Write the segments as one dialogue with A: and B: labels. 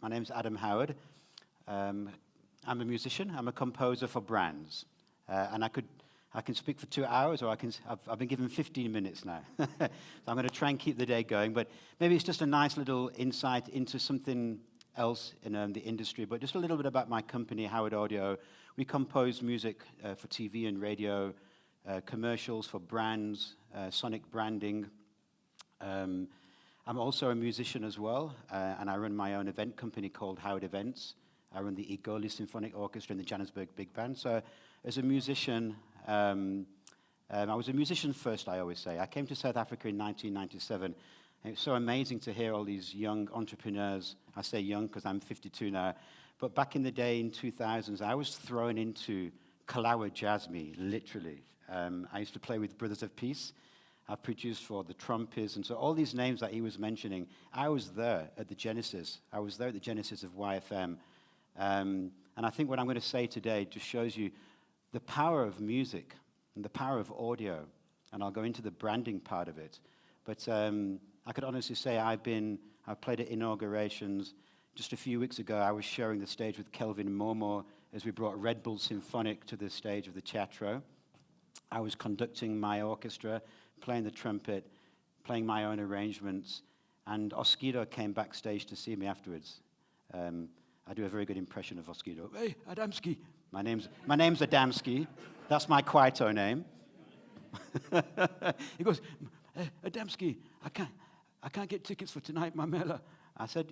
A: My name's Adam Howard. I'm a musician. I'm a composer for brands. And I can speak for 2 hours, or I've been given 15 minutes now. So I'm going to try and keep the day going. But maybe it's just a nice little insight into something else in the industry. But just a little bit about my company, Howard Audio. We compose music for TV and radio, commercials for brands, sonic branding. I'm also a musician as well, and I run my own event company called Howard Events. I run the Egoli Symphonic Orchestra and the Janesburg Big Band. So as a musician, I was a musician first, I always say. I came to South Africa in 1997. And it's so amazing to hear all these young entrepreneurs. I say young because I'm 52 now. But back in the day, in 2000s, I was thrown into Kalawa Jazmi, literally. I used to play with Brothers of Peace. I've produced for the Trumpets, and so all these names that he was mentioning, I was there at the genesis. I was there at the genesis of YFM. And I think what I'm going to say today just shows you the power of music and the power of audio. And I'll go into the branding part of it. But I could honestly say I've played at inaugurations. Just a few weeks ago, I was sharing the stage with Kelvin Momo as we brought Red Bull Symphonic to the stage of the Teatro. I was conducting my orchestra, playing the trumpet, playing my own arrangements, and Oskido came backstage to see me afterwards. I do a very good impression of Oskido. Hey, Adamski. My name's Adamski. That's my Kwaito name. He goes, hey, Adamski, I can't get tickets for tonight, Mamela. I said,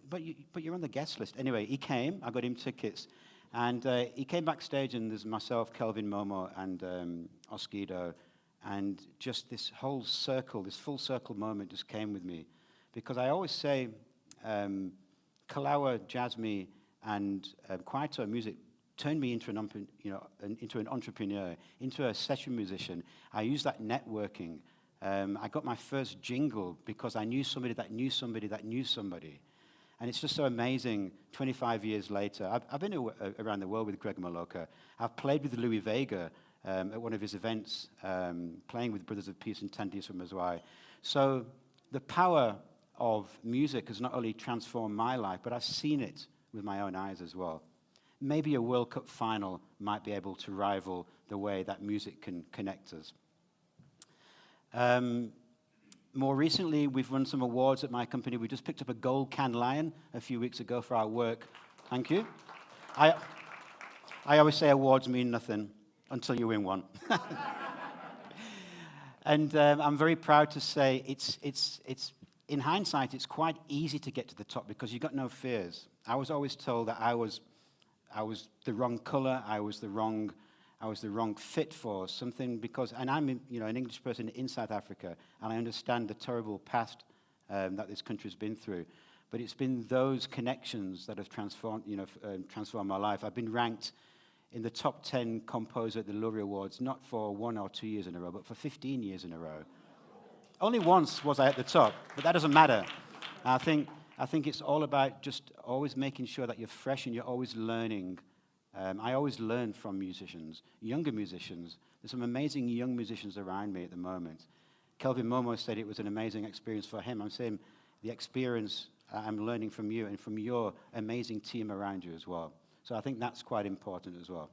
A: but you're on the guest list. Anyway, he came. I got him tickets. And he came backstage, and there's myself, Kelvin Momo, and Oskido. And just this whole circle, this full circle moment just came with me. Because I always say, Kalawa, Jazmi, and Kwaito music turned me into an entrepreneur, into a session musician. I used that networking. I got my first jingle because I knew somebody that knew somebody that knew somebody. And it's just so amazing, 25 years later. I've been around the world with Greg Maloka. I've played with Louis Vega at one of his events, playing with Brothers of Peace and Tandis from Mazwai. So the power of music has not only transformed my life, but I've seen it with my own eyes as well. Maybe a World Cup final might be able to rival the way that music can connect us. More recently, we've won some awards at my company. We just picked up a Gold Can Lion a few weeks ago for our work. Thank you. I always say awards mean nothing until you win one. And I'm very proud to say it's in hindsight, it's quite easy to get to the top because you've got no fears. I was always told that I was the wrong color, I was the wrong fit for something and I'm an English person in South Africa, and I understand the terrible past that this country's been through. But it's been those connections that have transformed my life. I've been ranked in the top 10 composer at the Lurie Awards, not for 1 or 2 years in a row, but for 15 years in a row. Only once was I at the top, but that doesn't matter. I think it's all about just always making sure that you're fresh and you're always learning. I always learn from musicians, younger musicians. There's some amazing young musicians around me at the moment. Kelvin Momo said it was an amazing experience for him. I'm saying the experience I'm learning from you and from your amazing team around you as well. So I think that's quite important as well.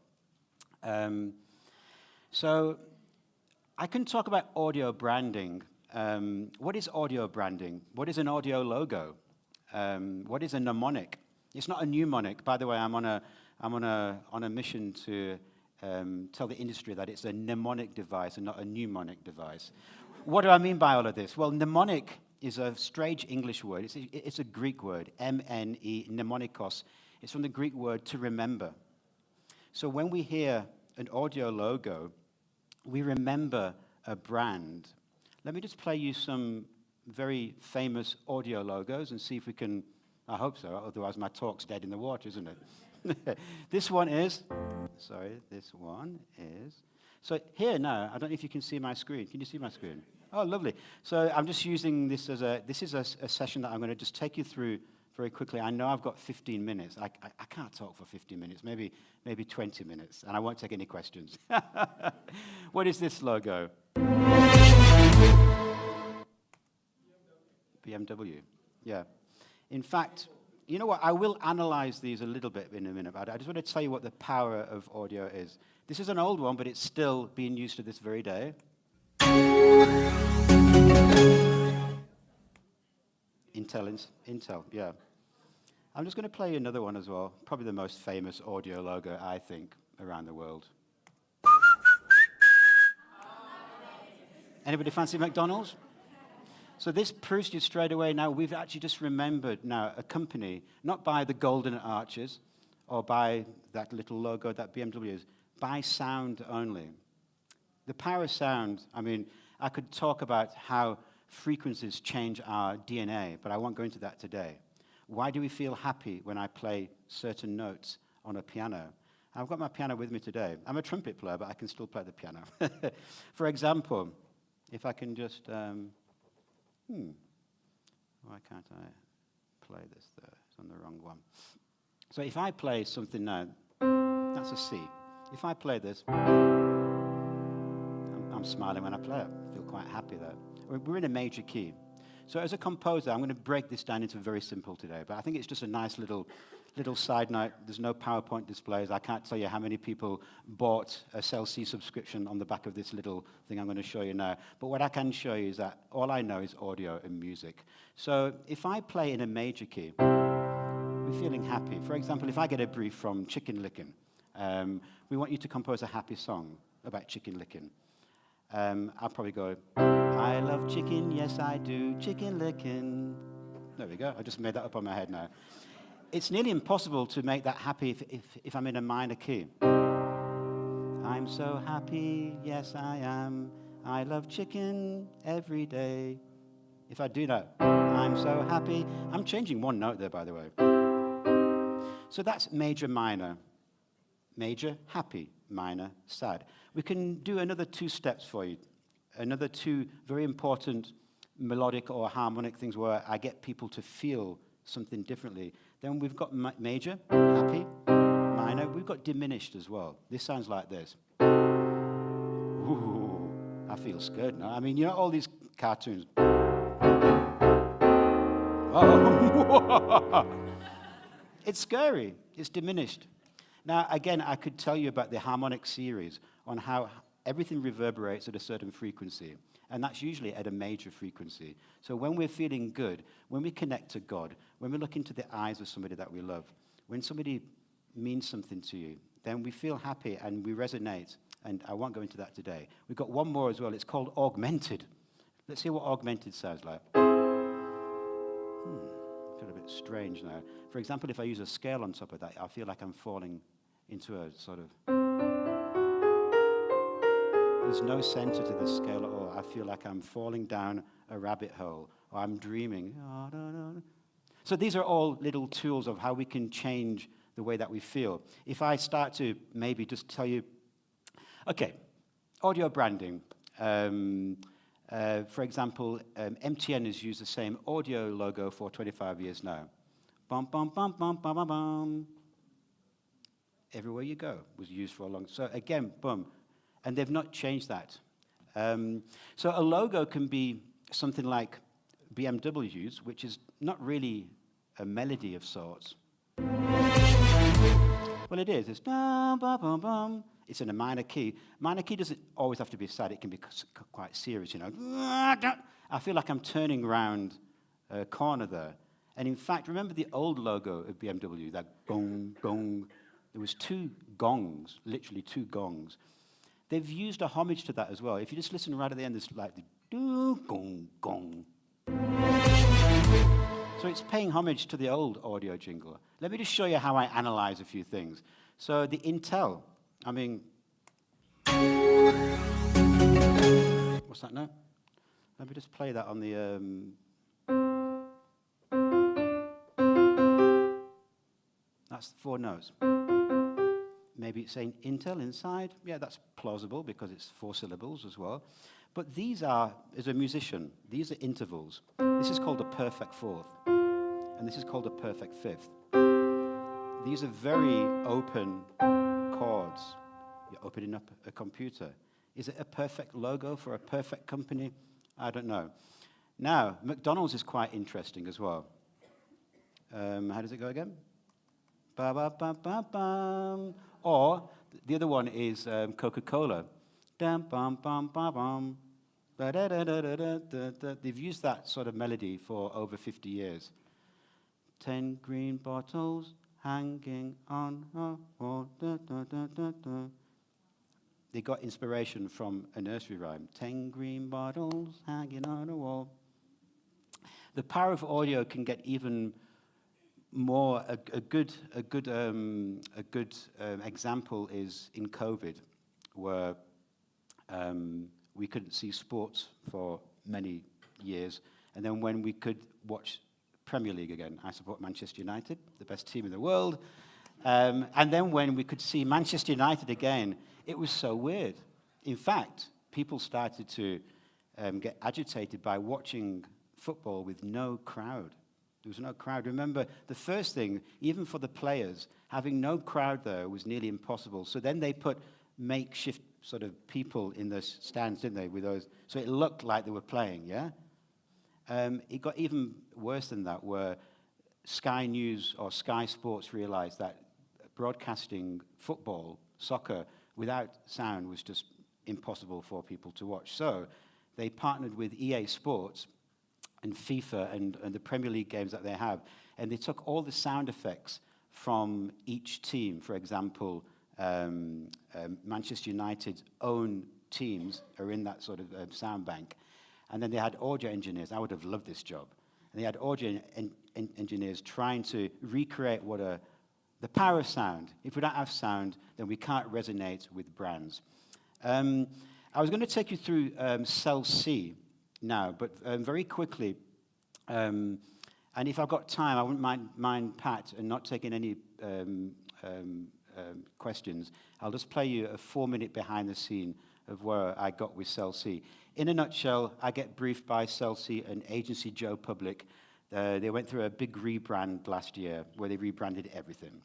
A: So I can talk about audio branding. What is audio branding? What is an audio logo? What is a mnemonic? It's not a mnemonic. By the way, I'm on a mission to tell the industry that it's a mnemonic device and not a mnemonic device. What do I mean by all of this? Well, mnemonic is a strange English word. It's a Greek word, M-N-E, mnemonikos. It's from the Greek word to remember. So when we hear an audio logo, we remember a brand. Let me just play you some very famous audio logos and see if we can, I hope so, otherwise my talk's dead in the water, isn't it? This one is, so here now, I don't know if you can see my screen. Can you see my screen? Oh, lovely. So I'm just using this this is a session that I'm going to just take you through very quickly. I know I've got 15 minutes. I can't talk for 15 minutes, maybe 20 minutes, and I won't take any questions. What is this logo? BMW. Yeah. In fact, you know what? I will analyze these a little bit in a minute, but I just want to tell you what the power of audio is. This is an old one, but it's still being used to this very day. Intel, yeah. I'm just going to play another one as well, probably the most famous audio logo, I think, around the world. Anybody fancy McDonald's? So this proves to you straight away now we've actually just remembered now a company, not by the golden arches or by that little logo that BMW is, by sound only. The power of sound, I mean, I could talk about how frequencies change our DNA, but I won't go into that today. Why do we feel happy when I play certain notes on a piano? I've got my piano with me today. I'm a trumpet player, but I can still play the piano. For example, if I can just, why can't I play this there? It's on the wrong one. So if I play something now, that's a C. If I play this, I'm smiling when I play it. I feel quite happy there. We're in a major key. So as a composer, I'm going to break this down into very simple today, but I think it's just a nice little side note. There's no PowerPoint displays. I can't tell you how many people bought a Cell-C subscription on the back of this little thing I'm going to show you now. But what I can show you is that all I know is audio and music. So if I play in a major key, we're feeling happy. For example, if I get a brief from Chicken Lickin', we want you to compose a happy song about chicken licking. I'll probably go, I love chicken, yes I do, chicken licking. There we go, I just made that up on my head now. It's nearly impossible to make that happy if I'm in a minor key. I'm so happy, yes I am, I love chicken every day. If I do that, I'm so happy. I'm changing one note there, by the way. So that's major, minor. Major, happy, minor, sad. We can do another 2 steps for you. Another 2 very important melodic or harmonic things where I get people to feel something differently. Then we've got major, happy, minor. We've got diminished as well. This sounds like this. Ooh, I feel scared now. I mean, you know all these cartoons. Oh. It's scary. It's diminished. Now, again, I could tell you about the harmonic series on how everything reverberates at a certain frequency, and that's usually at a major frequency. So when we're feeling good, when we connect to God, when we look into the eyes of somebody that we love, when somebody means something to you, then we feel happy and we resonate, and I won't go into that today. We've got one more as well. It's called augmented. Let's hear what augmented sounds like. I feel a bit strange now. For example, if I use a scale on top of that, I feel like I'm falling into a sort of... There's no center to this scale at all. I feel like I'm falling down a rabbit hole, or I'm dreaming. So these are all little tools of how we can change the way that we feel. If I start to maybe just tell you, okay, audio branding. For example, MTN has used the same audio logo for 25 years now. Bum, bum, bum, bum, bum, bum, bum. Everywhere you go was used for a long... So again, boom. And they've not changed that. So a logo can be something like BMW's, which is not really a melody of sorts. Well, it is. It's bum, bum, bum, bum. It's in a minor key. Minor key doesn't always have to be sad. It can be quite serious, you know. I feel like I'm turning around a corner there. And in fact, remember the old logo of BMW, that gong, gong. There was 2 gongs, literally 2 gongs. They've used a homage to that as well. If you just listen right at the end, there's like the do, gong, gong. So it's paying homage to the old audio jingle. Let me just show you how I analyze a few things. So the Intel, I mean, what's that now? Let me just play that on the, that's 4 notes. Maybe it's saying Intel inside. Yeah, that's plausible because it's 4 syllables as well. But these are, as a musician, these are intervals. This is called a perfect 4th, and this is called a perfect 5th. These are very open chords. You're opening up a computer. Is it a perfect logo for a perfect company? I don't know. Now, McDonald's is quite interesting as well. How does it go again? Ba ba ba ba bum. Or the other one is Coca-Cola. Dum bum bum ba bum. Ba da da da da da da. They've used that sort of melody for over 50 years. 10 green bottles hanging on a wall. Da, da, da, da, da. They got inspiration from a nursery rhyme. 10 green bottles hanging on a wall. The power of audio can get even more. A good example is in COVID, where we couldn't see sports for many years, and then when we could watch Premier League again, I support Manchester United, the best team in the world, and then when we could see Manchester United again, it was so weird. In fact, people started to get agitated by watching football with no crowd. There was no crowd. Remember, the first thing, even for the players, having no crowd there was nearly impossible. So then they put makeshift sort of people in the stands, didn't they, with those, so it looked like they were playing, yeah? It got even worse than that, where Sky News or Sky Sports realized that broadcasting football, soccer, without sound was just impossible for people to watch. So they partnered with EA Sports and FIFA and the Premier League games that they have, and they took all the sound effects from each team. For example, Manchester United's own teams are in that sort of sound bank. And then they had audio engineers. I would have loved this job. And they had audio engineers trying to recreate the power of sound. If we don't have sound, then we can't resonate with brands. I was going to take you through Cell C now, but very quickly, and if I've got time, I wouldn't mind Pat and not taking any questions. I'll just play you a 4-minute behind the scene of where I got with Cell C. In a nutshell, I get briefed by Cell C and agency Joe Public. They went through a big rebrand last year where they rebranded everything.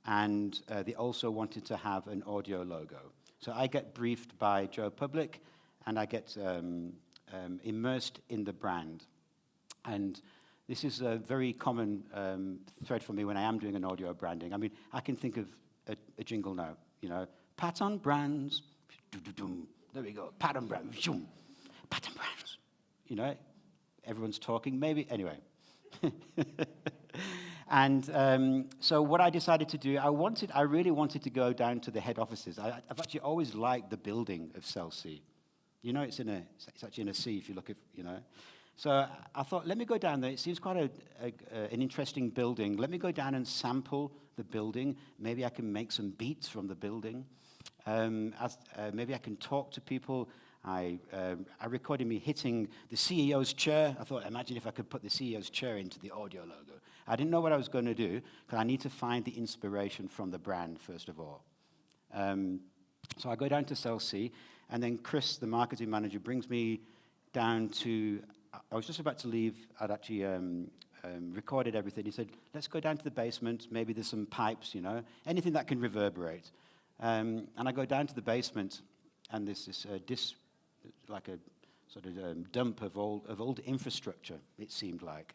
A: And they also wanted to have an audio logo. So I get briefed by Joe Public, and I get immersed in the brand. And this is a very common thread for me when I am doing an audio branding. I mean, I can think of a jingle now, you know, Pat on Brands, there we go, Pat on Brands, Pat on Brands, you know, everyone's talking, maybe, anyway. And so what I decided to do, I really wanted to go down to the head offices. I've actually always liked the building of Cell C. You know, it's actually in a C if you look at, you know. So I thought, let me go down there. It seems quite an interesting building. Let me go down and sample the building. Maybe I can make some beats from the building. Maybe I can talk to people. I recorded me hitting the CEO's chair. I thought, imagine if I could put the CEO's chair into the audio logo. I didn't know what I was going to do, because I need to find the inspiration from the brand, first of all. So I go down to Cell C, and then Chris, the marketing manager, brings me down to, I was just about to leave. I'd actually recorded everything. He said, let's go down to the basement. Maybe there's some pipes, you know, anything that can reverberate. And I go down to the basement, and there's this like a sort of dump of old infrastructure, it seemed like.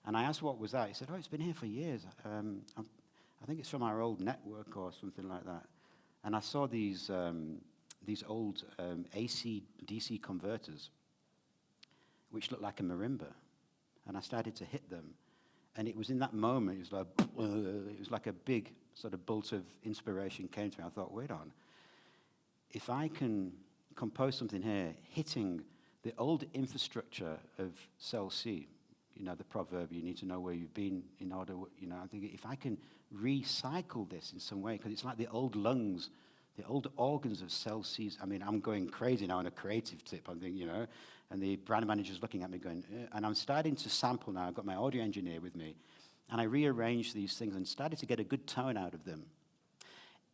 A: And I asked what was that. He said, oh, it's been here for years. I think it's from our old network or something like that. And I saw these old AC-DC converters, which looked like a marimba. And I started to hit them. And it was in that moment, it was like a big sort of bolt of inspiration came to me. I thought, wait on. If I can compose something here, hitting the old infrastructure of Cell C, you know, the proverb, you need to know where you've been in order, you know, I think if I can recycle this in some way, because it's like the old lungs, the old organs of Cell C's. I mean, I'm going crazy now on a creative tip, I'm thinking, you know, and the brand manager's looking at me going, and I'm starting to sample now. I've got my audio engineer with me, and I rearranged these things and started to get a good tone out of them.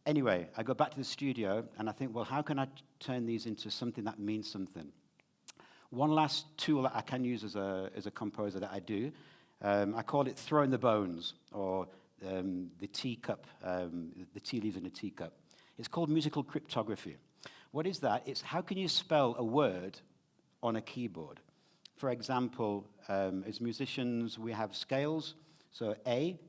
A: Anyway, I go back to the studio, and I think, well, how can I turn these into something that means something? One last tool that I can use as a composer that I do, I call it throwing the bones, or the teacup, the tea leaves in a teacup. It's called musical cryptography. What is that? It's how can you spell a word on a keyboard? For example, as musicians, we have scales. So A,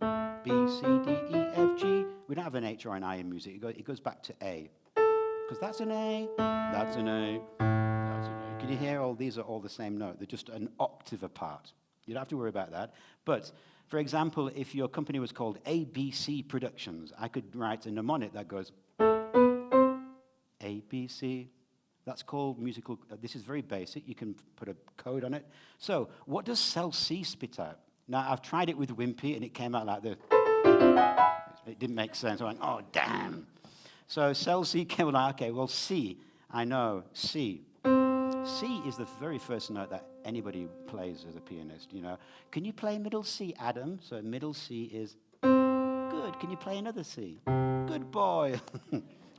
A: B, C, D, E, F, G. We don't have an H or an I in music. It goes back to A. Because that's an A, that's an A, that's an A. Can you hear all these are all the same note? They're just an octave apart. You don't have to worry about that. But, for example, if your company was called ABC Productions, I could write a mnemonic that goes ABC. That's called musical. This is very basic. You can put a code on it. So, what does cell C spit out? Now, I've tried it with Wimpy, and it came out like this. It didn't make sense. I went, oh, damn. So, cell C came out, okay, well, C. I know, C. C is the very first note that anybody plays as a pianist, you know. Can you play middle C, Adam? So, middle C is good. Can you play another C? Good boy.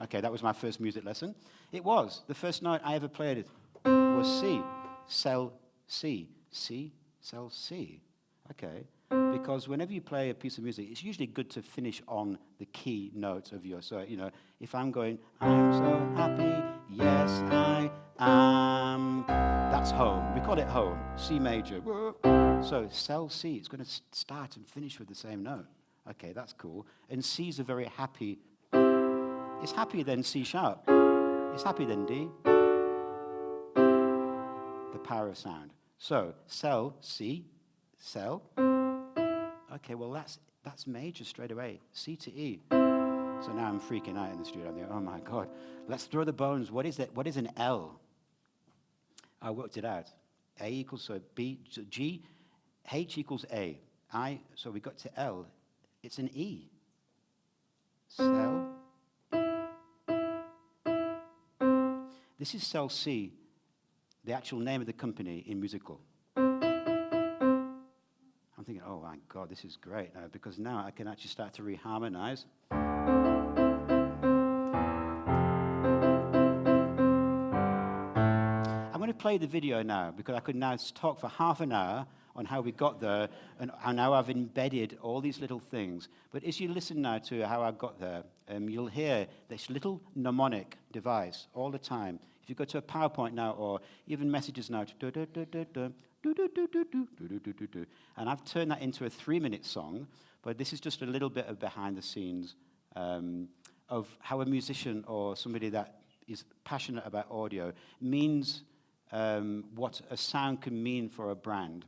A: Okay, that was my first music lesson. It was. The first note I ever played was C. Cell C. C, cell C. Okay. Because whenever you play a piece of music, it's usually good to finish on the key notes of your, so, you know, if I'm going, I'm so happy, yes, I am, that's home. We call it home, C major. So cell C, it's going to start and finish with the same note. Okay, that's cool. And C's a very happy. It's happier than C sharp. It's happier than D. The power of sound. So, cell, C, cell. Okay, well, that's major straight away. C to E. So now I'm freaking out in the studio. I'm thinking, oh, my God. Let's throw the bones. What is it? What is an L? I worked it out. A equals, so B, so G, H equals A. I, so we got to L. It's an E. Cell. This is cell C, the actual name of the company in musical. I'm thinking, oh my God, this is great now, because now I can actually start to reharmonize. I'm going to play the video now, because I could now talk for half an hour on how we got there, and how I've embedded all these little things. But as you listen now to how I got there, you'll hear this little mnemonic device all the time. If you go to a PowerPoint now, or even messages now, and I've turned that into a 3-minute song, but this is just a little bit of behind the scenes of how a musician or somebody that is passionate about audio means what a sound can mean for a brand.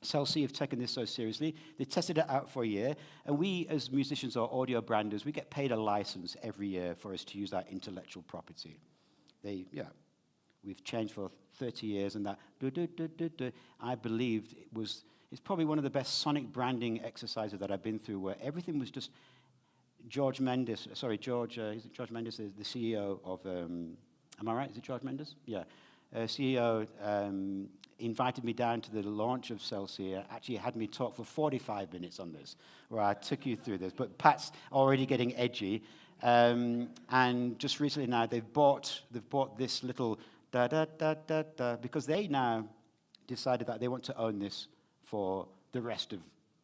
A: Cell C have taken this so seriously. They tested it out for a year, and we, as musicians or audio branders, we get paid a license every year for us to use our intellectual property. We've changed for 30 years, and that, I believed it's probably one of the best sonic branding exercises that I've been through, where everything was just George Mendes, is it George Mendes, the CEO of, am I right? Is it George Mendes? Yeah. CEO invited me down to the launch of Cell C. Actually had me talk for 45 minutes on this, where I took you through this. But Pat's already getting edgy. And just recently now, they've bought this little da-da-da-da-da, because they now decided that they want to own this for the rest of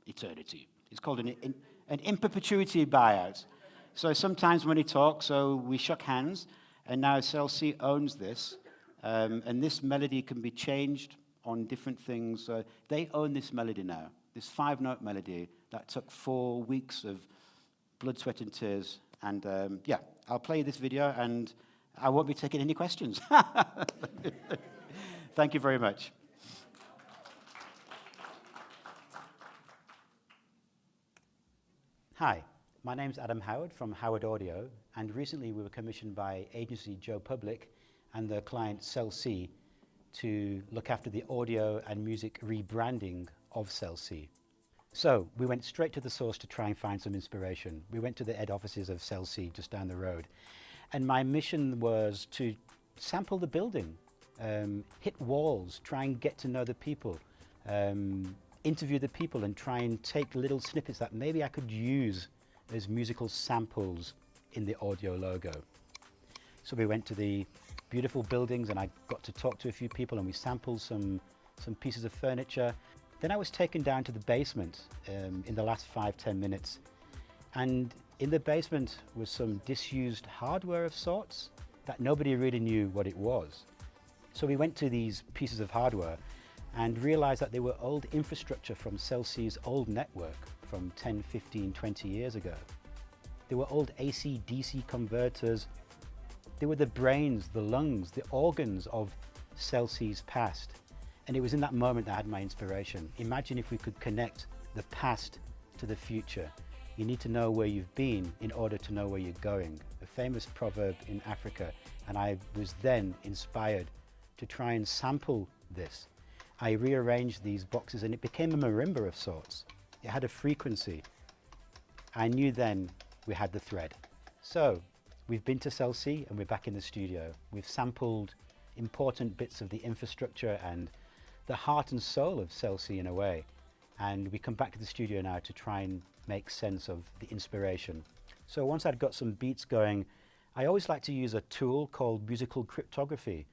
A: eternity. It's called an in perpetuity buyout. So sometimes when he talks, so we shook hands, and now Cell C owns this. And this melody can be changed on different things. They own this melody now, this 5-note melody that took 4 weeks of blood, sweat, and tears. And yeah, I'll play this video, and I won't be taking any questions. Thank you very much. Hi, my name's Adam Howard from Howard Audio, and recently we were commissioned by agency Joe Public and the client Cell C to look after the audio and music rebranding of Cell C. So we went straight to the source to try and find some inspiration. We went to the head offices of Cell C just down the road. And my mission was to sample the building, hit walls, try and get to know the people, interview the people, and try and take little snippets that maybe I could use as musical samples in the audio logo. So we went to the beautiful buildings, and I got to talk to a few people, and we sampled some pieces of furniture. Then I was taken down to the basement in the last 5-10 minutes, and in the basement was some disused hardware of sorts that nobody really knew what it was. So we went to these pieces of hardware and realized that they were old infrastructure from Cell C's old network from 10, 15, 20 years ago. They were old AC-DC converters. They were the brains, the lungs, the organs of Chelsea's past. And it was in that moment that I had my inspiration. Imagine if we could connect the past to the future. You need to know where you've been in order to know where you're going. A famous proverb in Africa. And I was then inspired to try and sample this. I rearranged these boxes and it became a marimba of sorts. It had a frequency. I knew then we had the thread. So we've been to Chelsea and we're back in the studio. We've sampled important bits of the infrastructure and the heart and soul of Chelsea in a way. And we come back to the studio now to try and make sense of the inspiration. So once I'd got some beats going, I always like to use a tool called musical cryptography,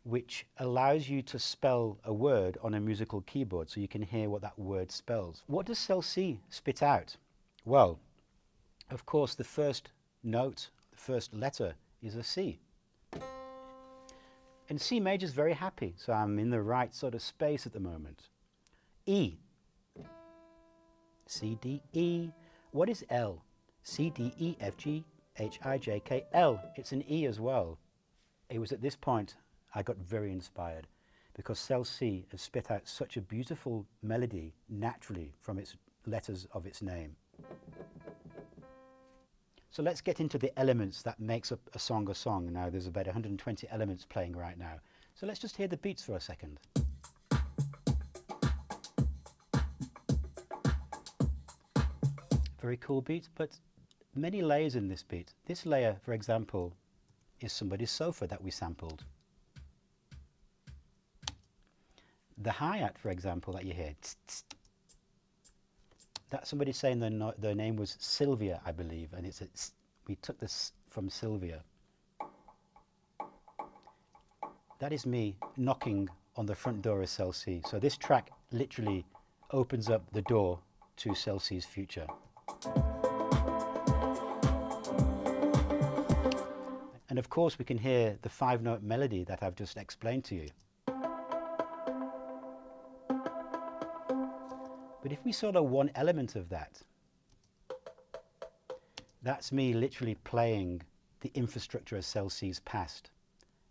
A: which allows you to spell a word on a musical keyboard so you can hear what that word spells. What does Chelsea spit out? Well, of course, the first note, the first letter is a C. And C major is very happy, so I'm in the right sort of space at the moment. E. C, D, E. What is L? C, D, E, F, G, H, I, J, K, L. It's an E as well. It was at this point I got very inspired because cell C has spit out such a beautiful melody naturally from its letters of its name. So let's get into the elements that makes up a song a song. Now there's about 120 elements playing right now. So let's just hear the beats for a second. Very cool beat, but many layers in this beat. This layer, for example, is somebody's sofa that we sampled. The hi-hat, for example, that you hear, tss, tss, that's somebody saying their name was Sylvia, I believe, and it's we took this from Sylvia. That is me knocking on the front door of Cell C. So this track literally opens up the door to Cell C's future. And of course we can hear the 5-note melody that I've just explained to you. But if we sort of one element of that, that's me literally playing the infrastructure of Cell C's past.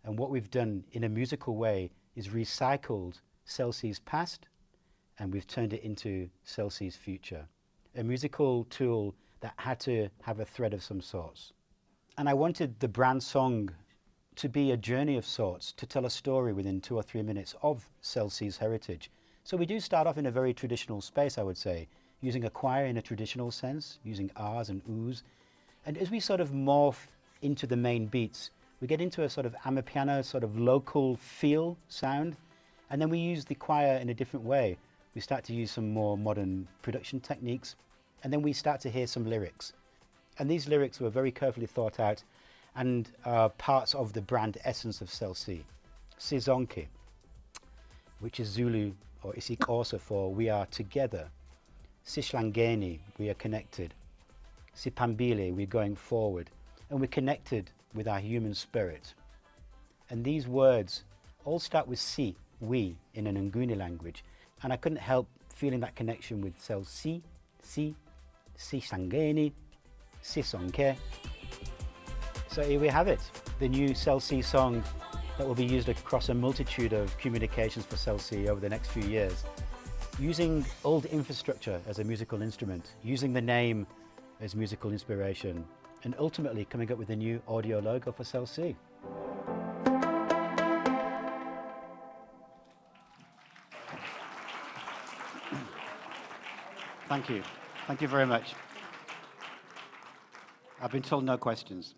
A: And what we've done in a musical way is recycled Cell C's past and we've turned it into Cell C's future. A musical tool that had to have a thread of some sorts. And I wanted the brand song to be a journey of sorts, to tell a story within 2 or 3 minutes of Cell C's heritage. So we do start off in a very traditional space, I would say, using a choir in a traditional sense, using R's and O's. And as we sort of morph into the main beats, we get into a sort of amapiano, sort of local feel sound. And then we use the choir in a different way. We start to use some more modern production techniques. And then we start to hear some lyrics. And these lyrics were very carefully thought out and are parts of the brand essence of Cell C. Sizonke, which is Zulu or Isikosa for we are together. Sihlangene, we are connected. Sipambile, we're going forward. And we're connected with our human spirit. And these words all start with si, we, in an Nguni language. And I couldn't help feeling that connection with Cell C, Sihlangene, Sisonke. So here we have it, the new Cell C song that will be used across a multitude of communications for Cell C over the next few years. Using old infrastructure as a musical instrument, using the name as musical inspiration, and ultimately coming up with a new audio logo for Cell C. Thank you. Thank you very much. I've been told no questions.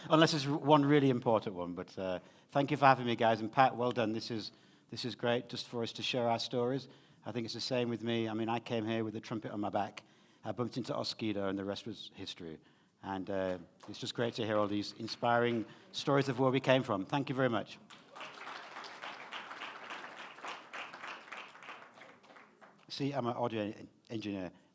A: Unless it's one really important one, but thank you for having me, guys. And Pat, well done. This is great, just for us to share our stories. I think it's the same with me. I mean, I came here with a trumpet on my back. I bumped into Oskido, and the rest was history. And it's just great to hear all these inspiring stories of where we came from. Thank you very much. See, I'm an audio engineer.